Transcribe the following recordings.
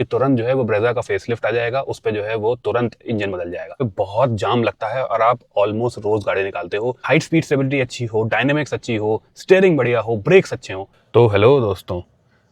कि तुरंत जो है वो ब्रेजा का फेसलिफ्ट आ जाएगा, उस पे जो है वो तुरंत इंजन बदल जाएगा। तो बहुत जाम लगता है और आप ऑलमोस्ट रोज गाड़ी निकालते हो। हाइट स्पीड स्टेबिलिटी अच्छी हो, डायनेमिक्स अच्छी हो, स्टीयरिंग बढ़िया हो, ब्रेक्स अच्छे हो। तो हेलो दोस्तों,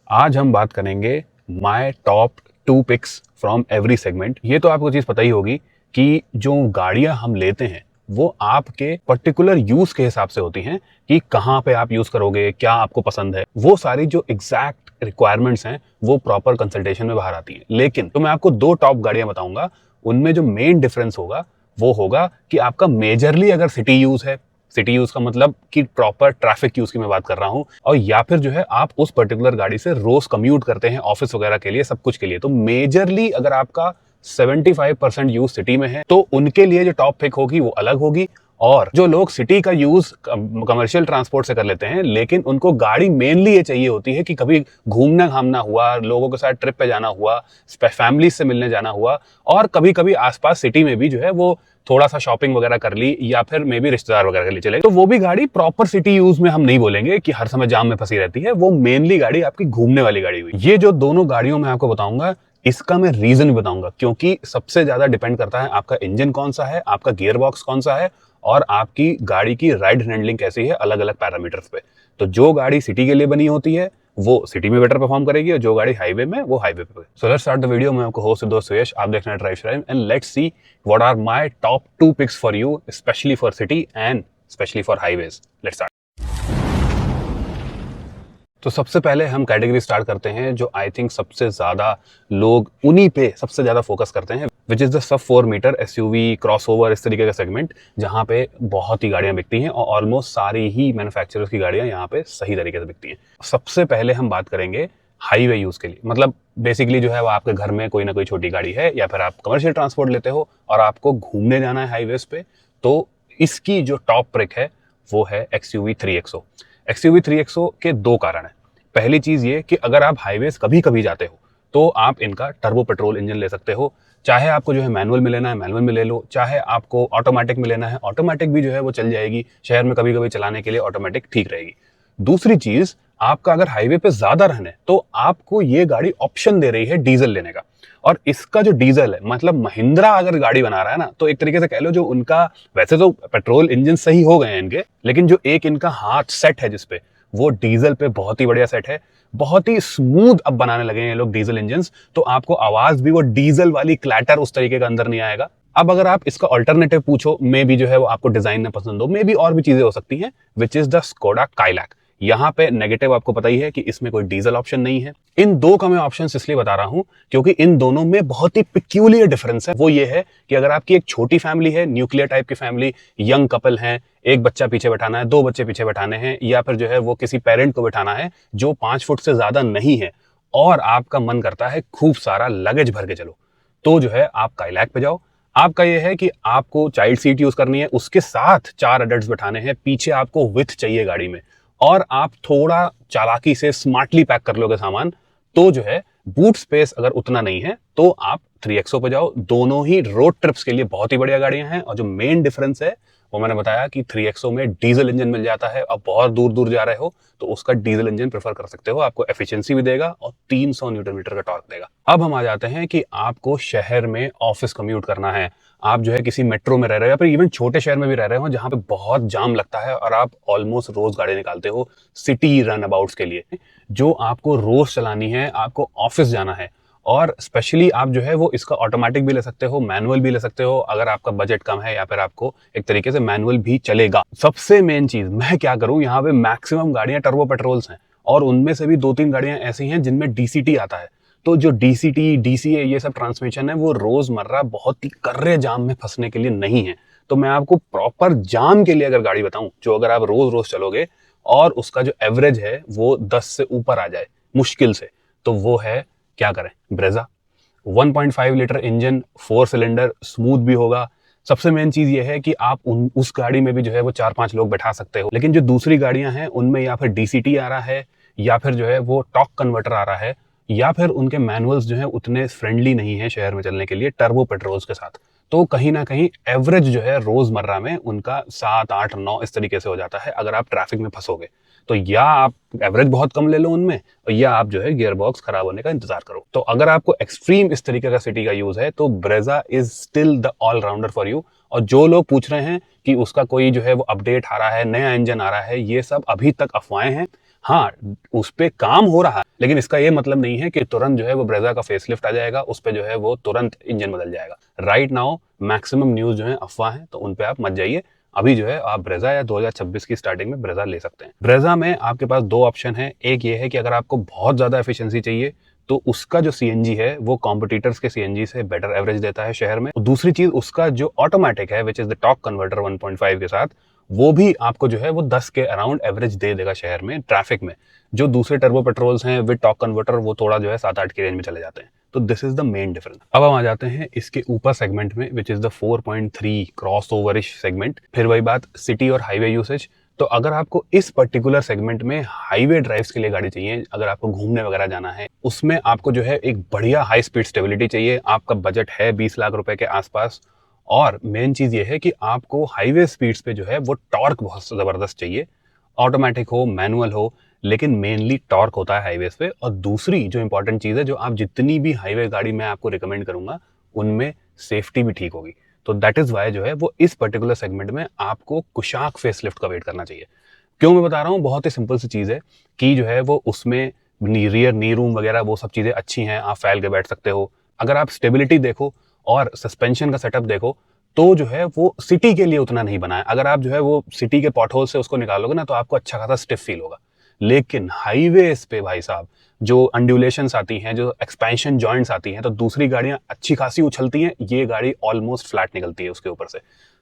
आज हम बात करेंगे my top 2 pics from every segment. ये तो आपको चीज पता ही होगी कि जो गाड़ियां हम लेते हैं वो आपके पर्टिकुलर यूज के हिसाब से होती हैं कि कहाँ पे आप यूज करोगे, क्या आपको पसंद है। वो सारी जो एग्जैक्ट रिक्वायरमेंट्स हैं वो प्रॉपर कंसल्टेशन में बाहर आती हैं। लेकिन तो मैं आपको 2 टॉप गाड़ियां बताऊंगा, उनमें जो मेन डिफरेंस होगा वो होगा कि आपका मेजरली अगर सिटी यूज है, सिटी यूज का मतलब कि प्रॉपर ट्रैफिक यूज की मैं बात कर रहा हूं, और या फिर जो है आप उस पर्टिकुलर गाड़ी से रोज कम्यूट करते हैं ऑफिस वगैरह के लिए, सब कुछ के लिए। तो मेजरली अगर आपका 75% यूज सिटी में है तो उनके लिए जो टॉप पिक होगी वो अलग होगी। और जो लोग सिटी का यूज कमर्शियल ट्रांसपोर्ट से कर लेते हैं लेकिन उनको गाड़ी मेनली ये चाहिए होती है कि कभी घूमना घामना हुआ, लोगों के साथ ट्रिप पे जाना हुआ, फैमिली से मिलने जाना हुआ, और कभी कभी आसपास सिटी में भी जो है वो थोड़ा सा शॉपिंग वगैरह कर ली, या फिर मे बी रिश्तेदार वगैरह के लिए चले, तो वो भी गाड़ी प्रॉपर सिटी यूज में हम नहीं बोलेंगे कि हर समय जाम में फंसी रहती है। वो मेनली गाड़ी आपकी घूमने वाली गाड़ी हुई। ये जो दोनों गाड़ियों में आपको बताऊंगा, इसका मैं रीजन भी बताऊंगा, क्योंकि सबसे ज्यादा डिपेंड करता है आपका इंजन कौन सा है, आपका गियर बॉक्स कौन सा है, और आपकी गाड़ी की राइड हैंडलिंग कैसी है, अलग अलग पैरामीटर्स पे। तो जो गाड़ी सिटी के लिए बनी होती है वो सिटी में बेटर परफॉर्म करेगी, और जो गाड़ी हाईवे में वो हाईवे पे। So let's start the video. मैं आपको होस्ट दोस्त सुयश, आप देख रहे हैं Drive Shrive, and let's see what are my top 2 picks for you, specially for city and specially for highways. Let's start. तो सबसे पहले हम कैटेगरी स्टार्ट करते हैं जो आई थिंक सबसे ज्यादा लोग उन्हीं पे सबसे ज्यादा फोकस करते हैं, विच is the sub 4 metre SUV, crossover, इस तरीके का सेगमेंट, जहां पे बहुत ही गाड़ियां बिकती हैं और ऑलमोस्ट सारी ही मैन्युफैक्चरर्स की गाड़ियां यहाँ पे सही तरीके से बिकती हैं। सबसे पहले हम बात करेंगे हाईवे यूज के लिए, मतलब बेसिकली जो है वो आपके घर में कोई ना कोई छोटी गाड़ी है, या फिर आप कमर्शियल ट्रांसपोर्ट लेते हो और आपको घूमने जाना है हाईवेज पे, तो इसकी जो टॉप पिक है वो है XUV 3XO। XUV 3XO के 2 कारण है। पहली चीज ये कि अगर आप हाईवेज कभी कभी जाते हो तो आप इनका टर्बो पेट्रोल इंजन ले सकते हो। चाहे आपको जो है मैनुअल में लेना है मैनुअल में ले लो, चाहे आपको ऑटोमेटिक में लेना है ऑटोमेटिक भी जो है वो चल जाएगी, शहर में कभी कभी चलाने के लिए ऑटोमेटिक ठीक रहेगी। दूसरी चीज, आपका अगर हाईवे पे ज्यादा रहना है तो आपको ये गाड़ी ऑप्शन दे रही है डीजल लेने का। और इसका जो डीजल है, मतलब महिंद्रा अगर गाड़ी बना रहा है ना, तो एक तरीके से कह लो जो उनका, वैसे तो पेट्रोल इंजन सही हो गए हैं इनके, लेकिन जो एक इनका हाथ सेट है जिसपे, वो डीजल पे बहुत ही बढ़िया सेट है। बहुत ही स्मूथ अब बनाने लगे हैं ये लोग डीजल इंजन, तो आपको आवाज भी वो डीजल वाली क्लैटर उस तरीके का अंदर नहीं आएगा। अब अगर आप इसका अल्टरनेटिव पूछो, मे बी जो है वो आपको डिजाइन में पसंद हो, मे बी और भी चीजें हो सकती हैं, विच इज द स्कोडा काइलैक। यहाँ पे नेगेटिव आपको पता ही है कि इसमें कोई डीजल ऑप्शन नहीं है। इन 2 का मैं ऑप्शन इसलिए बता रहा हूं क्योंकि इन दोनों में बहुत ही पिक्यूलियर डिफरेंस है। वो ये है कि अगर आपकी एक छोटी फैमिली है, न्यूक्लियर टाइप की फैमिली, यंग कपल है, एक बच्चा पीछे बैठाना है, 2 बच्चे पीछे बैठाने हैं, या फिर जो है वो किसी पेरेंट को बैठाना है जो 5 फुट से ज्यादा नहीं है, और आपका मन करता है खूब सारा लगेज भर के चलो, तो जो है आप काइलैक पे जाओ। आपका यह है कि आपको चाइल्ड सीट यूज करनी है, उसके साथ 4 अडल्ट्स बैठाने हैं, पीछे आपको विथ चाहिए गाड़ी में, और आप थोड़ा चालाकी से स्मार्टली पैक कर लोगे सामान, तो जो है बूट स्पेस अगर उतना नहीं है तो आप 3XO पे जाओ। दोनों ही रोड ट्रिप्स के लिए बहुत ही बढ़िया गाड़ियां हैं। और जो मेन डिफरेंस है वो मैंने बताया कि 3XO में डीजल इंजन मिल जाता है। अब बहुत दूर दूर जा रहे हो तो उसका डीजल इंजन प्रेफर कर सकते हो, आपको एफिशिएंसी भी देगा और 300 न्यूटन मीटर का टॉर्क देगा। अब हम आ जाते हैं कि आपको शहर में ऑफिस कम्यूट करना है, आप जो है किसी मेट्रो में रह रहे हो, या फिर इवन छोटे शहर में भी रह रहे हो जहां पे बहुत जाम लगता है और आप ऑलमोस्ट रोज गाड़ी निकालते हो सिटी रन अबाउट्स के लिए, जो आपको रोज चलानी है, आपको ऑफिस जाना है। और स्पेशली आप जो है वो इसका ऑटोमेटिक भी ले सकते हो, मैनुअल भी ले सकते हो, अगर आपका बजट कम है, या फिर आपको एक तरीके से मैनुअल भी चलेगा। सबसे मेन चीज मैं क्या करूं, यहाँ पे मैक्सिमम गाड़ियां टर्बो पेट्रोल्स हैं, और उनमें से भी 2-3 गाड़ियां ऐसी हैं जिनमें डीसीटी आता है। तो जो डीसीटी, डीसीए, ये सब ट्रांसमिशन है वो रोजमर्रा बहुत ही कर्रे जाम में फंसने के लिए नहीं है। तो मैं आपको प्रॉपर जाम के लिए अगर गाड़ी बताऊं, जो अगर आप रोज रोज चलोगे और उसका जो एवरेज है वो 10 से ऊपर आ जाए मुश्किल से, तो वो है, क्या करें, Brezza. 1.5 litre engine, 4 cylinder, smooth भी होगा। सबसे मेन चीज ये है कि आप उस गाड़ी में भी जो है वो 4-5 लोग बैठा सकते हो। लेकिन जो दूसरी गाड़ियां हैं उनमें या फिर डीसीटी आ रहा है, या फिर जो है वो टॉर्क कन्वर्टर आ रहा है, या फिर उनके मैनुअल्स जो है उतने फ्रेंडली नहीं है शहर में चलने के लिए टर्बो पेट्रोल्स के साथ। तो कहीं ना कहीं एवरेज जो है रोजमर्रा में उनका 7, 8, 9 इस तरीके से हो जाता है अगर आप ट्रैफिक में फंसोगे। तो या आप एवरेज बहुत कम ले लो उनमें, और या आप जो है गियर बॉक्स खराब होने का इंतजार करो। तो अगर आपको एक्सट्रीम इस तरीके का सिटी का यूज है तो Brezza is still the allrounder for you. और जो लोग पूछ रहे हैं कि उसका कोई जो है वो अपडेट आ रहा है, नया इंजन आ रहा है, ये सब अभी तक अफवाहें हैं। हाँ, उस पे काम हो रहा है, लेकिन इसका ये मतलब नहीं है कि तुरंत जो है वो ब्रेजा का फेसलिफ्ट आ जाएगा, उस पे जो है वो तुरंत इंजन बदल जाएगा। राइट नाउ मैक्सिमम न्यूज जो है अफवाह है, तो उन पे आप मत जाइए। अभी जो है आप ब्रेजा या 2026 की स्टार्टिंग में ब्रेजा ले सकते हैं। ब्रेजा में आपके पास दो ऑप्शन है। एक ये है कि अगर आपको बहुत ज्यादा एफिशिएंसी चाहिए तो उसका जो सीएनजी है वो कॉम्पिटिटर्स के सीएनजी से बेटर एवरेज देता है शहर में। दूसरी चीज उसका जो ऑटोमेटिक है विच इज द टॉर्क कन्वर्टर 1.5 के साथ, वो भी आपको जो है वो 10 के अराउंड एवरेज दे देगा शहर में ट्रैफिक में। जो दूसरे टर्बो पेट्रोल्स हैं विद टॉर्क कन्वर्टर वो थोड़ा जो है 7-8 की रेंज में चले जाते हैं। तो this is the main difference. अब हम आ जाते हैं इसके ऊपर सेगमेंट में which is the 4.3 crossoverish segment. फिर वही बात सिटी और हाईवे यूसेज। तो अगर आपको इस पर्टिकुलर सेगमेंट में हाईवे ड्राइव्स के लिए गाड़ी चाहिए, अगर आपको घूमने वगैरह जाना है, उसमें आपको जो है एक बढ़िया हाई स्पीड स्टेबिलिटी चाहिए, आपका बजट है 20 लाख रुपए के आसपास, और मेन चीज ये है कि आपको हाईवे स्पीड्स पे जो है वो टॉर्क बहुत जबरदस्त चाहिए। ऑटोमेटिक हो, मैनुअल हो, लेकिन मेनली टॉर्क होता है हाईवेज पे। और दूसरी जो इंपॉर्टेंट चीज है, जो आप जितनी भी हाईवे गाड़ी मैं आपको रिकमेंड करूंगा उनमें सेफ्टी भी ठीक होगी। तो दैट इज वाई जो है वो इस पर्टिकुलर सेगमेंट में आपको कुशाक फेसलिफ्ट का वेट करना चाहिए। क्यों मैं बता रहा हूँ, बहुत ही सिंपल सी चीज है कि जो है वो उसमें रियर नी रूम वगैरह वो सब चीजें अच्छी हैं, आप फैल के बैठ सकते हो। अगर आप स्टेबिलिटी देखो और सस्पेंशन का सेटअप देखो तो जो है वो सिटी के लिए उतना नहीं बना है। अगर आप जो है वो सिटी के पॉटहोल से उसको निकालोगे ना तो आपको अच्छा खासा स्टिफ फील होगा। लेकिन हाईवेज पे भाई साहब जो अंडुलेशंस आती हैं, जो एक्सपेंशन जॉइंट्स आती हैं, तो दूसरी गाड़ियां अच्छी खासी उछलती हैं, ये गाड़ी ऑलमोस्ट फ्लैट निकलती है उसके ऊपर से।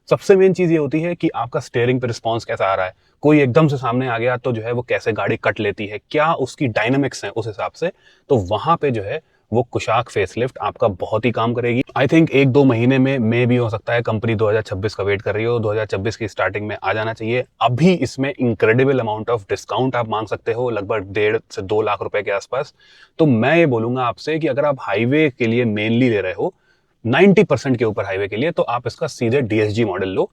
सबसे मेन चीज ये होती है कि आपका स्टीयरिंग पे रिस्पॉन्स कैसा आ रहा है। कोई एकदम से सामने आ गया तो जो है वो कैसे गाड़ी कट लेती है, क्या उसकी डायनामिक्स हैं उस हिसाब से। तो वहां पे जो है वो कुशाक फेसलिफ्ट आपका बहुत ही काम करेगी। आई थिंक 1-2 महीने में मे भी हो सकता है, कंपनी 2026 का वेट कर रही हो, 2026 की स्टार्टिंग में आ जाना चाहिए। अभी इसमें इंक्रेडिबल अमाउंट ऑफ डिस्काउंट आप मांग सकते हो, लगभग 1.5 से 2 लाख रुपए के आसपास। तो मैं ये बोलूंगा आपसे कि अगर आप हाईवे के लिए मेनली ले रहे हो 90% के ऊपर हाईवे के लिए, तो आप इसका सीधे डीएसजी मॉडल लो।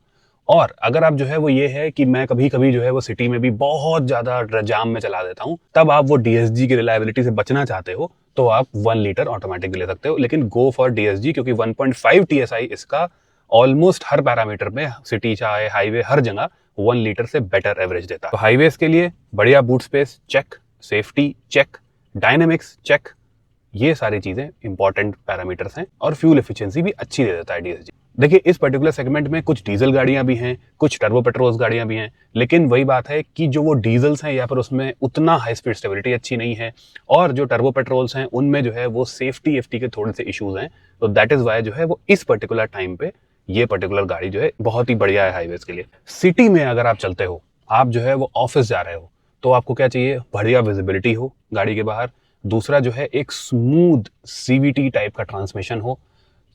और अगर आप जो है वो ये है कि मैं कभी कभी जो है वो सिटी में भी बहुत ज्यादा जाम में चला देता हूं, तब आप वो डीएसजी की रिलायबिलिटी से बचना चाहते हो तो आप 1 लीटर ऑटोमेटिक भी ले सकते हो। लेकिन गो फॉर डीएसजी, क्योंकि 1.5 टीएसआई इसका ऑलमोस्ट हर पैरामीटर में, सिटी चाहे हाईवे हर जगह 1 लीटर से बेटर एवरेज देता है। तो हाईवेज के लिए बढ़िया boot space check, safety check, dynamics check, ये सारी चीजें इंपॉर्टेंट पैरामीटर्स हैं। और फ्यूल एफिशिएंसी भी अच्छी दे देता है डीएसजी। देखिए इस पर्टिकुलर सेगमेंट में कुछ डीजल गाड़ियां भी हैं, कुछ टर्बो पेट्रोल्स गाड़ियां भी हैं, लेकिन वही बात है कि जो वो डीजल्स हैं या फिर उसमें उतना हाई स्पीड स्टेबिलिटी अच्छी नहीं है, और जो टर्बो पेट्रोल्स हैं उनमें जो है वो सेफ्टी एफटी के थोड़े से इश्यूज हैं। तो दैट इज वाई जो है वो इस पर्टिकुलर टाइम पे ये पर्टिकुलर गाड़ी जो है बहुत ही बढ़िया है हाईवेज के लिए। सिटी में अगर आप चलते हो, आप जो है वो ऑफिस जा रहे हो, तो आपको क्या चाहिए, बढ़िया विजिबिलिटी हो गाड़ी के बाहर। दूसरा जो है एक स्मूथ सीवीटी टाइप का ट्रांसमिशन हो।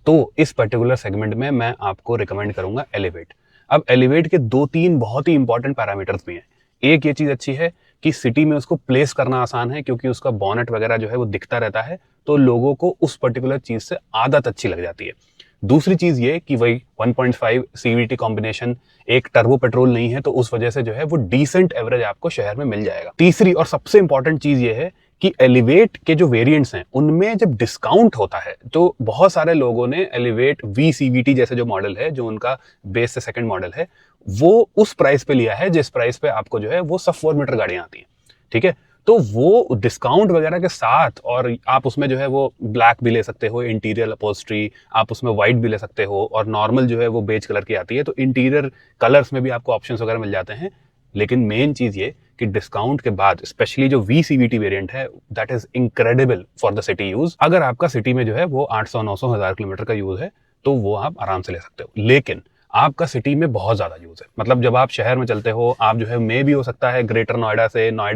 तो इस पर्टिकुलर सेगमेंट में मैं आपको रिकमेंड करूंगा एलिवेट। अब एलिवेट के 2-3 बहुत ही इंपॉर्टेंट पैरामीटर्स भी हैं। एक ये चीज अच्छी है कि सिटी में उसको प्लेस करना आसान है, क्योंकि उसका बॉनेट वगैरह जो है वो दिखता रहता है, तो लोगों को उस पर्टिकुलर चीज से आदत अच्छी लग जाती है। दूसरी चीज ये कि वही 1.5 सीवीटी कॉम्बिनेशन, एक टर्बो पेट्रोल नहीं है, तो उस वजह से जो है वो डिसेंट एवरेज आपको शहर में मिल जाएगा। तीसरी और सबसे इंपॉर्टेंट चीज ये है कि एलिवेट के जो वेरिएंट्स हैं उनमें जब डिस्काउंट होता है, तो बहुत सारे लोगों ने एलिवेट वी जैसे जो मॉडल है, जो उनका बेस से सेकंड मॉडल है, वो उस प्राइस पे लिया है जिस प्राइस पे आपको जो है वो सब 4 मीटर गाड़ियां आती हैं। ठीक है, तो वो डिस्काउंट वगैरह के साथ, और आप उसमें जो है वो ब्लैक भी ले सकते हो, इंटीरियर अपहोल्स्ट्री, आप उसमें व्हाइट भी ले सकते हो, और नॉर्मल जो है वो बेज कलर की आती है, तो इंटीरियर कलर्स में भी आपको ऑप्शंस वगैरह मिल जाते हैं। लेकिन मेन चीज ये कि डिस्काउंट के बाद स्पेशली जो वीसीवीटी वेरिएंट है, that is incredible for the city use. अगर आपका सिटी में जो है वो 800-900 हज़ार किलोमीटर का यूज है तो वो आप आराम से ले सकते हो। लेकिन आपका सिटी में बहुत ज्यादा यूज है, मतलब जब आप शहर में चलते हो, आप जो है मे भी हो सकता है ग्रेटर नोएडा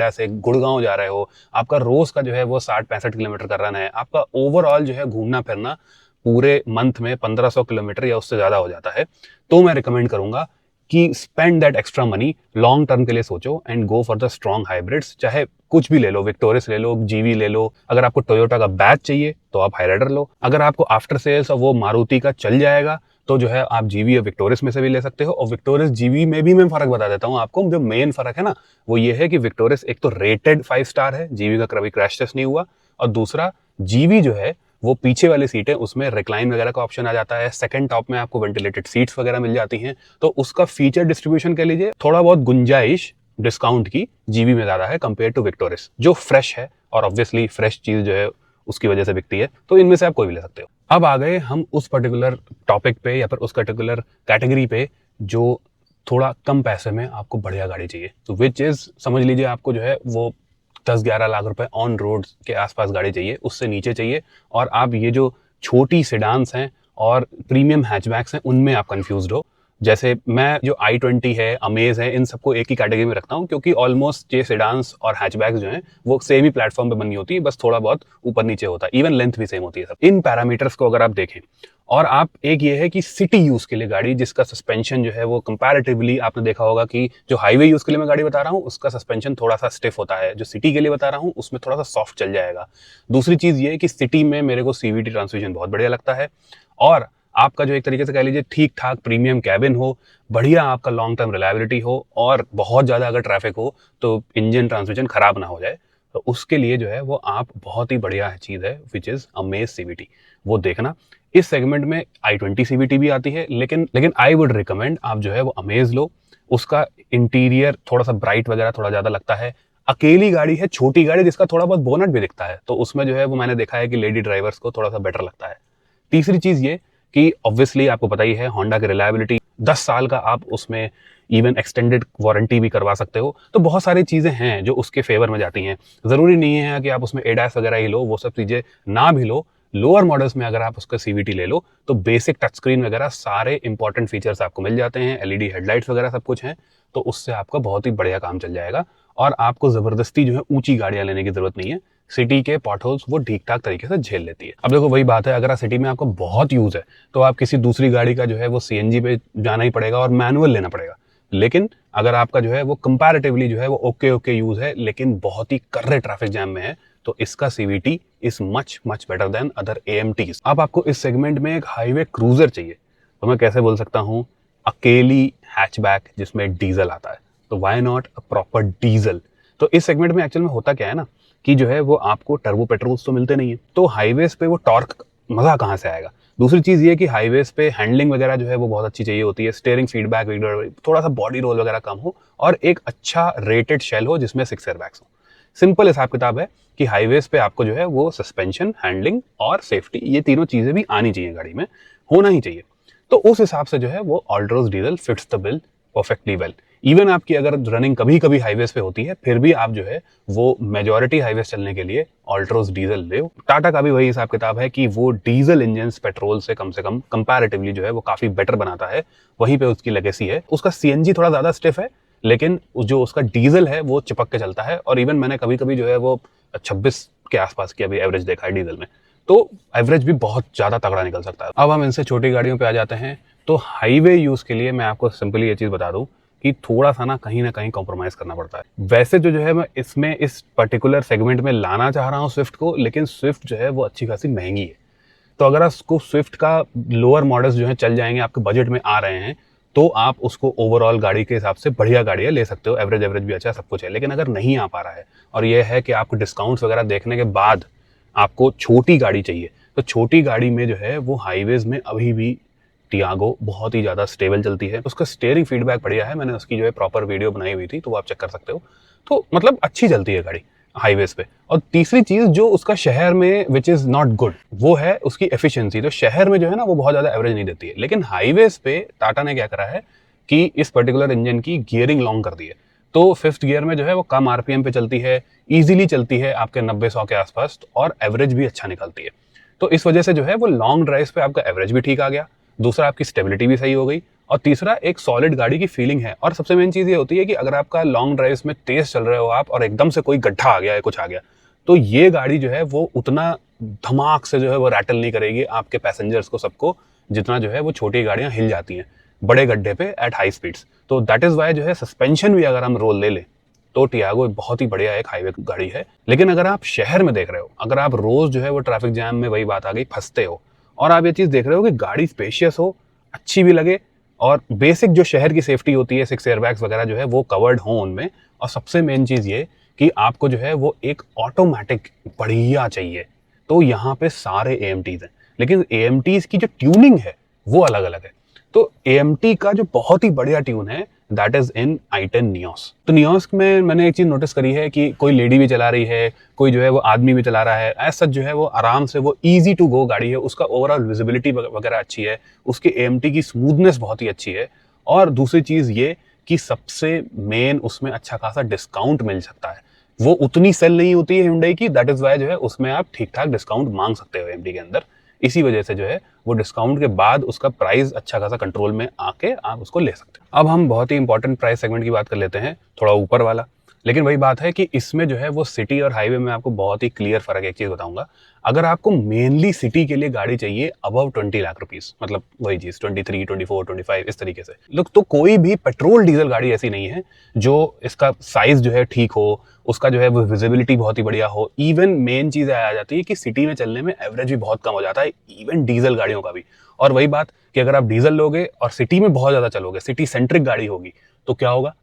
से गुड़गांव जा रहे हो, आपका रोज का जो है वो 60-65 किलोमीटर का रन है, आपका ओवरऑल जो है घूमना फिरना पूरे मंथ में 1500 किलोमीटर या उससे ज्यादा हो जाता है। तो मैं रिकमेंड करूंगा कि spend that extra money, long term के लिए सोचो and go for the strong hybrids. चाहे कुछ भी ले लो, विक्टोरियस ले लो, जीवी ले लो, अगर आपको टोयोटा का बैच चाहिए तो आप हाईराइडर लो, अगर आपको आफ्टर सेल्स और वो मारुति का चल जाएगा तो जो है आप जीवी या विक्टोरिस में से भी ले सकते हो। और विक्टोरिस जीवी में भी मैं फ़र्क बता देता हूँ आपको। जो मेन फ़र्क है ना, वो ये है कि विक्टोरिस एक तो रेटेड 5 स्टार है, जीवी का कभी क्रैश टेस्ट नहीं हुआ, और दूसरा जीवी जो है वो पीछे वाली सीटें उसमें रिक्लाइन वगैरह का ऑप्शन आ जाता है। सेकंड टॉप में आपको वेंटिलेटेड सीट्स वगैरह मिल जाती हैं, तो उसका फीचर डिस्ट्रीब्यूशन कह लीजिए थोड़ा बहुत गुंजाइश डिस्काउंट की जीवी में ज्यादा है कंपेयर टू विक्टोरिस, जो फ्रेश है, और ऑब्वियसली फ्रेश चीज जो है उसकी वजह से बिकती है। तो इनमें से आप कोई भी ले सकते हो। अब आ गए हम उस पर्टिकुलर टॉपिक पे या फिर उस पर्टिकुलर कैटेगरी पे जो थोड़ा कम पैसे में आपको बढ़िया गाड़ी चाहिए। तो विच इज, समझ लीजिए आपको जो है वो 10-11 लाख रुपए ऑन रोड के आसपास गाड़ी चाहिए, उससे नीचे चाहिए। और आप ये जो छोटी सेडान्स हैं और प्रीमियम हैचबैक्स हैं उनमें आप कंफ्यूज्ड हो। जैसे मैं जो i20 है, अमेज है, इन सबको एक ही कैटेगरी में रखता हूँ, क्योंकि ऑलमोस्ट ये सेडान्स और हैचबैक्स जो हैं वो सेम ही प्लेटफॉर्म पे बनी होती है, बस थोड़ा बहुत ऊपर नीचे होता है, इवन लेंथ भी सेम होती है सब। इन पैरामीटर्स को अगर आप देखें, और आप एक ये है कि सिटी यूज के लिए गाड़ी जिसका सस्पेंशन जो है वो कंपैरेटिवली आपने देखा होगा कि जो हाईवे यूज के लिए मैं गाड़ी बता रहा हूँ उसका सस्पेंशन थोड़ा सा स्टिफ होता है, जो सिटी के लिए बता रहा हूँ उसमें थोड़ा सा सॉफ्ट चल जाएगा। दूसरी चीज ये कि सिटी में मेरे को सीवीटी ट्रांसमिशन बहुत बढ़िया लगता है, और आपका जो एक तरीके से कह लीजिए ठीक ठाक प्रीमियम कैबिन हो, बढ़िया आपका लॉन्ग टर्म रिलायबिलिटी हो, और बहुत ज्यादा अगर ट्रैफिक हो तो इंजन ट्रांसमिशन खराब ना हो जाए, तो उसके लिए जो है वो आप बहुत ही बढ़िया चीज है विच इज अमेज सीवीटी, वो देखना। इस सेगमेंट में i20 सीवीटी भी आती है, लेकिन आई वुड रिकमेंड आप जो है वो अमेज लो। उसका इंटीरियर थोड़ा सा ब्राइट वगैरह थोड़ा ज्यादा लगता है। अकेली गाड़ी है, छोटी गाड़ी, जिसका थोड़ा बहुत बोनट भी दिखता है, तो उसमें जो है वो मैंने देखा है कि लेडी ड्राइवर्स को थोड़ा सा बेटर लगता है। तीसरी चीज ये कि ऑब्वियसली आपको पता ही है होंडा की रिलायबिलिटी 10 साल का, आप उसमें इवन एक्सटेंडेड वारंटी भी करवा सकते हो। तो बहुत सारी चीजें हैं जो उसके फेवर में जाती हैं। जरूरी नहीं है कि आप उसमें एडास वगैरह ही लो, वो सब चीजें ना भी लो। लोअर मॉडल्स में अगर आप उसका सीवीटी ले लो तो बेसिक टच स्क्रीन वगैरह सारे इंपॉर्टेंट फीचर्स आपको मिल जाते हैं, एलईडी हेडलाइट्स वगैरह सब कुछ है, तो उससे आपका बहुत ही बढ़िया काम चल जाएगा। और आपको जबरदस्ती जो है ऊंची गाड़ियां लेने की जरूरत नहीं है, सिटी के पॉटहोल्स वो ठीक ठाक तरीके से झेल लेती है। अब देखो वही बात है, अगर आप सिटी में आपको बहुत यूज है तो आप किसी दूसरी गाड़ी का जो है वो सीएनजी पे जाना ही पड़ेगा और मैनुअल लेना पड़ेगा। लेकिन अगर आपका जो है वो कंपैरेटिवली जो है वो ओके यूज है, लेकिन बहुत ही कर्रे ट्रैफिक जैम में है, तो इसका CVT is much much better than other AMTs. अब आपको इस सेगमेंट में एक हाईवे क्रूजर चाहिए, तो मैं कैसे बोल सकता हूँ, अकेली हैचबैक जिसमें डीजल आता है, तो why not a proper diesel. तो इस सेगमेंट में एक्चुअल में होता क्या है ना कि जो है वो आपको टर्बो पेट्रोल्स तो मिलते नहीं है, तो हाईवेज पे वो टॉर्क मजा कहाँ से आएगा। दूसरी चीज ये कि हाईवेज पे हैंडलिंग वगैरह जो है वो बहुत अच्छी चाहिए होती है, स्टीयरिंग फीडबैक, थोड़ा सा बॉडी रोल वगैरह कम हो, और एक अच्छा रेटेड शेल हो जिसमें 6 एयरबैग्स हो। सिंपल हिसाब किताब है कि हाईवेज पे आपको जो है वो सस्पेंशन, हैंडलिंग और सेफ्टी, ये तीनों चीजें भी आनी चाहिए, गाड़ी में होना ही चाहिए। तो उस हिसाब से जो है वो Altroz diesel fits the bill perfectly well. Even आपकी अगर रनिंग कभी कभी हाईवेज पे होती है, फिर भी आप जो है वो मेजॉरिटी हाईवेज चलने के लिए ऑल्ट्रोज डीजल ले। टाटा का भी वही हिसाब किताब है कि वो डीजल इंजन पेट्रोल से कम कंपैरेटिवली जो है वो काफी बेटर बनाता है, वहीं पे उसकी लेगेसी है। उसका सीएनजी थोड़ा ज्यादा स्टिफ है, लेकिन जो उसका डीजल है वो चिपक के चलता है, और इवन मैंने कभी कभी जो है वो 26 के आसपास की अभी एवरेज देखा है डीजल में, तो एवरेज भी बहुत ज्यादा तगड़ा निकल सकता है। अब हम इनसे छोटी गाड़ियों पे आ जाते हैं। तो हाईवे यूज के लिए मैं आपको सिंपली ये चीज बता दूं कि थोड़ा सा ना कहीं कॉम्प्रोमाइज करना पड़ता है। वैसे जो है मैं इसमें इस पर्टिकुलर सेगमेंट में लाना चाह रहा हूँ स्विफ्ट को, लेकिन स्विफ्ट जो है वो अच्छी खासी महंगी है। तो अगर आपको स्विफ्ट का लोअर मॉडल्स जो है चल जाएंगे, आपके बजट में आ रहे हैं, तो आप उसको ओवरऑल गाड़ी के हिसाब से बढ़िया गाड़ियाँ ले सकते हो, एवरेज भी अच्छा सब कुछ है। लेकिन अगर नहीं आ पा रहा है और यह है कि आपको डिस्काउंट्स वगैरह देखने के बाद आपको छोटी गाड़ी चाहिए, तो छोटी गाड़ी में जो है वो हाईवेज में अभी भी टियागो बहुत ही ज़्यादा स्टेबल चलती है। उसका स्टीयरिंग फीडबैक बढ़िया है, मैंने उसकी जो है प्रॉपर वीडियो बनाई हुई थी, तो वो आप चेक कर सकते हो। तो मतलब अच्छी चलती है गाड़ी हाईवेज पे। और तीसरी चीज जो उसका शहर में विच इज नॉट गुड, वो है उसकी एफिशिएंसी। तो शहर में जो है ना वो बहुत ज्यादा एवरेज नहीं देती है, लेकिन हाईवेज पे टाटा ने क्या करा है कि इस पर्टिकुलर इंजन की गियरिंग लॉन्ग कर दी है। तो 5th गियर में जो है वो कम आरपीएम पे चलती है, इजीली चलती है आपके 90-100 के आसपास, और एवरेज भी अच्छा निकलती है। तो इस वजह से जो है वो लॉन्ग ड्राइव पे आपका एवरेज भी ठीक आ गया, दूसरा आपकी स्टेबिलिटी भी सही हो गई, और तीसरा एक सॉलिड गाड़ी की फीलिंग है। और सबसे मेन चीज ये होती है कि अगर आपका लॉन्ग ड्राइव में तेज चल रहे हो आप और एकदम से कोई गड्ढा आ गया है, कुछ आ गया, तो ये गाड़ी जो है वो उतना धमाक से जो है वो रैटल नहीं करेगी आपके पैसेंजर्स को, सबको, जितना जो है वो छोटी गाड़ियां हिल जाती हैं बड़े गड्ढे पे एट हाई स्पीड्स। तो दैट इज वाई जो है सस्पेंशन भी अगर हम रोल ले लें तो टियागो बहुत ही बढ़िया एक हाईवे गाड़ी है। लेकिन अगर आप शहर में देख रहे हो, अगर आप रोज जो है वो ट्रैफिक जैम में, वही बात आ गई, फंसते हो, और आप ये चीज देख रहे हो कि गाड़ी स्पेशियस हो, अच्छी भी लगे और बेसिक जो शहर की सेफ्टी होती है, 6 एयरबैग्स वगैरह जो है वो कवर्ड हो उनमें। और सबसे मेन चीज़ ये कि आपको जो है वो एक ऑटोमेटिक बढ़िया चाहिए। तो यहाँ पे सारे AMTs हैं, लेकिन AMTs की जो ट्यूनिंग है वो अलग अलग है। तो AMT का जो बहुत ही बढ़िया ट्यून है that is in i10 Nios. तो नियोस में मैंने एक चीज नोटिस करी है कि कोई लेडी भी चला रही है, कोई जो है वो आदमी भी चला रहा है, ऐसा जो है वो आराम से, वो इजी टू गो गाड़ी है, उसका ओवरऑल विजिबिलिटी वगैरह अच्छी है, उसके AMT की स्मूथनेस बहुत ही अच्छी है। और दूसरी चीज ये कि सबसे मेन उसमें अच्छा खासा डिस्काउंट मिल सकता है। वो उतनी सेल नहीं होती है Hyundai की, दैट इज वाई जो है उसमें आप ठीक ठाक डिस्काउंट मांग सकते हो AMT के अंदर। इसी वजह से जो है वो डिस्काउंट के बाद उसका प्राइस अच्छा खासा कंट्रोल में आके आप उसको ले सकते हो। अब हम बहुत ही इंपॉर्टेंट प्राइस सेगमेंट की बात कर लेते हैं, थोड़ा ऊपर वाला। लेकिन वही बात है कि इसमें जो है वो सिटी और हाईवे में आपको बहुत ही क्लियर फर्क है। एक चीज बताऊंगा, अगर आपको मेनली सिटी के लिए गाड़ी चाहिए अबव 20 लाख रुपीस, मतलब वही चीज 23, 24, 25 इस तरीके से लोग, तो कोई भी पेट्रोल डीजल गाड़ी ऐसी नहीं है जो इसका साइज जो है ठीक हो, उसका जो है वो विजिबिलिटी बहुत ही बढ़िया हो। इवन मेन चीज आ जाती है कि सिटी में चलने में एवरेज भी बहुत कम हो जाता है, इवन डीजल गाड़ियों का भी। और वही बात कि अगर आप डीजल लोगे और सिटी में बहुत ज्यादा चलोगे, सिटी सेंट्रिक गाड़ी होगी, तो क्या होगा,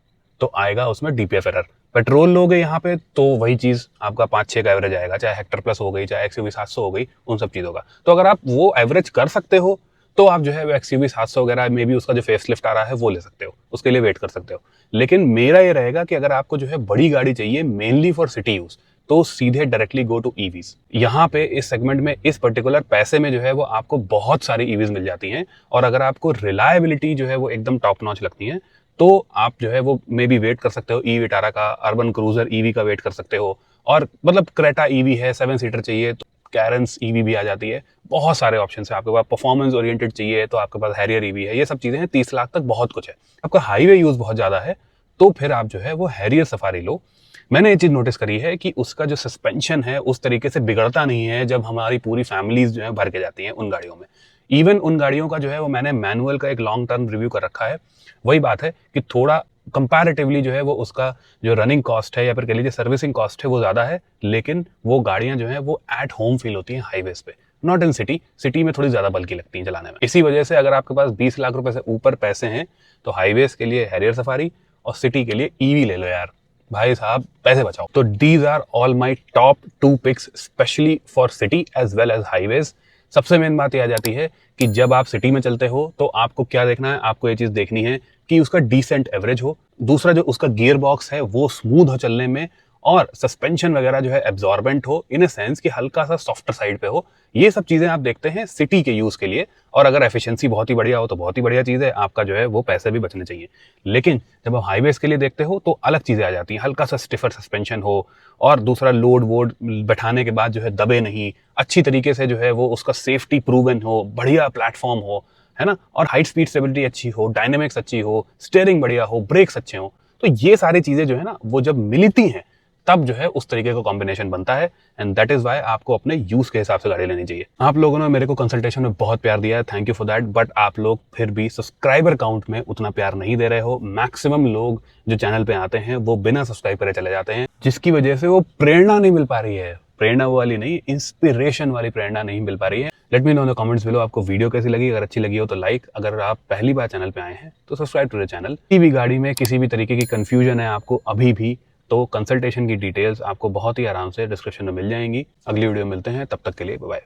तो आएगा उसमें DPF एरर। पेट्रोल लोगे यहाँ पे तो वही चीज आपका 5-6 का एवरेज आएगा, चाहे हेक्टर प्लस हो गई, चाहे XUV 700 हो गई, उन सब चीजों का। तो अगर आप वो एवरेज कर सकते हो तो आप जो है वो XUV 700 वगैरह में भी उसका जो फेसलिफ्ट आ रहा है वो ले सकते हो, उसके लिए वेट कर सकते हो। लेकिन मेरा ये रहेगा कि अगर आपको जो है बड़ी गाड़ी चाहिए मेनली फॉर सिटी यूज, तो सीधे डायरेक्टली गो टू EVs। यहाँ पे इस सेगमेंट में इस पर्टिकुलर पैसे में जो है वो आपको बहुत सारी EVs मिल जाती हैं। और अगर आपको रिलायबिलिटी जो है वो एकदम टॉप नॉच लगती है, तो आप जो है वो मे बी वेट कर सकते हो E18 का, अर्बन क्रूजर EV का वेट कर सकते हो। और मतलब क्रेटा EV है, 7 सीटर चाहिए तो कैरेंस EV भी आ जाती है। बहुत सारे ऑप्शन है आपके पास। परफॉर्मेंस ओरिएंटेड चाहिए तो आपके पास हैरियर EV है। ये सब चीजें हैं, 30 लाख तक बहुत कुछ है। आपका हाईवे यूज बहुत ज्यादा है तो फिर आप जो है वो हैरियर सफारी लो। मैंने ये चीज नोटिस करी है कि उसका जो सस्पेंशन है उस तरीके से बिगड़ता नहीं है जब हमारी पूरी फैमिलीज जो है भर के जाती हैं उन गाड़ियों में। इवन उन गाड़ियों का जो है वो मैंने मैनुअल का एक लॉन्ग टर्म रिव्यू कर रखा है। वही बात है कि थोड़ा कंपैरेटिवली जो है वो उसका जो रनिंग कॉस्ट है या फिर कह लीजिए सर्विसिंग कॉस्ट है वो ज्यादा है, लेकिन वो गाड़ियां जो है वो एट होम फील होती हैं हाईवेज पे, नॉट इन सिटी। सिटी में थोड़ी ज्यादा बल्कि लगती हैं चलाने में। इसी वजह से अगर आपके पास 20 लाख रुपए से ऊपर पैसे हैं तो हाईवेज के लिए हैरियर सफारी और सिटी के लिए EV ले लो यार, भाई साहब पैसे बचाओ। तो these are all my top 2 picks specially for city as well as highways. सबसे मेन बात यह आ जाती है कि जब आप सिटी में चलते हो तो आपको क्या देखना है, आपको ये चीज देखनी है कि उसका डिसेंट एवरेज हो। दूसरा जो उसका गियर बॉक्स है वो स्मूथ हो चलने में, और सस्पेंशन वगैरह जो है एब्जॉर्बेंट हो, इन ए सेंस कि हल्का सा सॉफ्टर साइड पे हो। ये सब चीजें आप देखते हैं सिटी के यूज के लिए। और अगर एफिशिएंसी बहुत ही बढ़िया हो तो बहुत ही बढ़िया चीज है, आपका जो है वो पैसे भी बचने चाहिए। लेकिन जब आप हाईवेज के लिए देखते हो तो अलग चीजें आ जाती हैं, हल्का सा स्टिफर सस्पेंशन हो, और दूसरा लोड वोड बैठाने के बाद जो है दबे नहीं, अच्छी तरीके से जो है वो उसका सेफ्टी प्रूवन हो, बढ़िया प्लेटफॉर्म हो, है ना, और हाइट स्पीड स्टेबिलिटी अच्छी हो, डायनेमिक्स अच्छी हो, स्टीयरिंग बढ़िया हो, ब्रेक्स अच्छे हो। तो ये सारी चीजें जो है ना वो जब मिलती हैं तब जो है उस तरीके का कॉम्बिनेशन बनता है। एंड दैट इज वाई आपको अपने यूज के हिसाब से गाड़ी लेनी चाहिए। आप लोगों ने मेरे को कंसल्टेशन में बहुत प्यार दिया है, thank you for that. But आप लोग फिर भी सब्सक्राइबर काउंट में उतना प्यार नहीं दे रहे हो। मैक्सिमम लोग जो चैनल पे आते हैं वो बिना सब्सक्राइब करे चले जाते हैं, जिसकी वजह से वो प्रेरणा नहीं मिल पा रही है। प्रेरणा वाली नहीं, इंस्पिरेशन वाली प्रेरणा नहीं मिल पा रही है। Let me know in the comments below आपको वीडियो कैसी लगी। अगर अच्छी लगी हो तो लाइक, अगर आप पहली बार चैनल पे आए हैं तो सब्सक्राइब टू द चैनल। किसी भी गाड़ी में किसी भी तरीके की कंफ्यूजन है आपको अभी भी, तो कंसल्टेशन की डिटेल्स आपको बहुत ही आराम से डिस्क्रिप्शन में मिल जाएंगी। अगली वीडियो में मिलते हैं, तब तक के लिए बाय।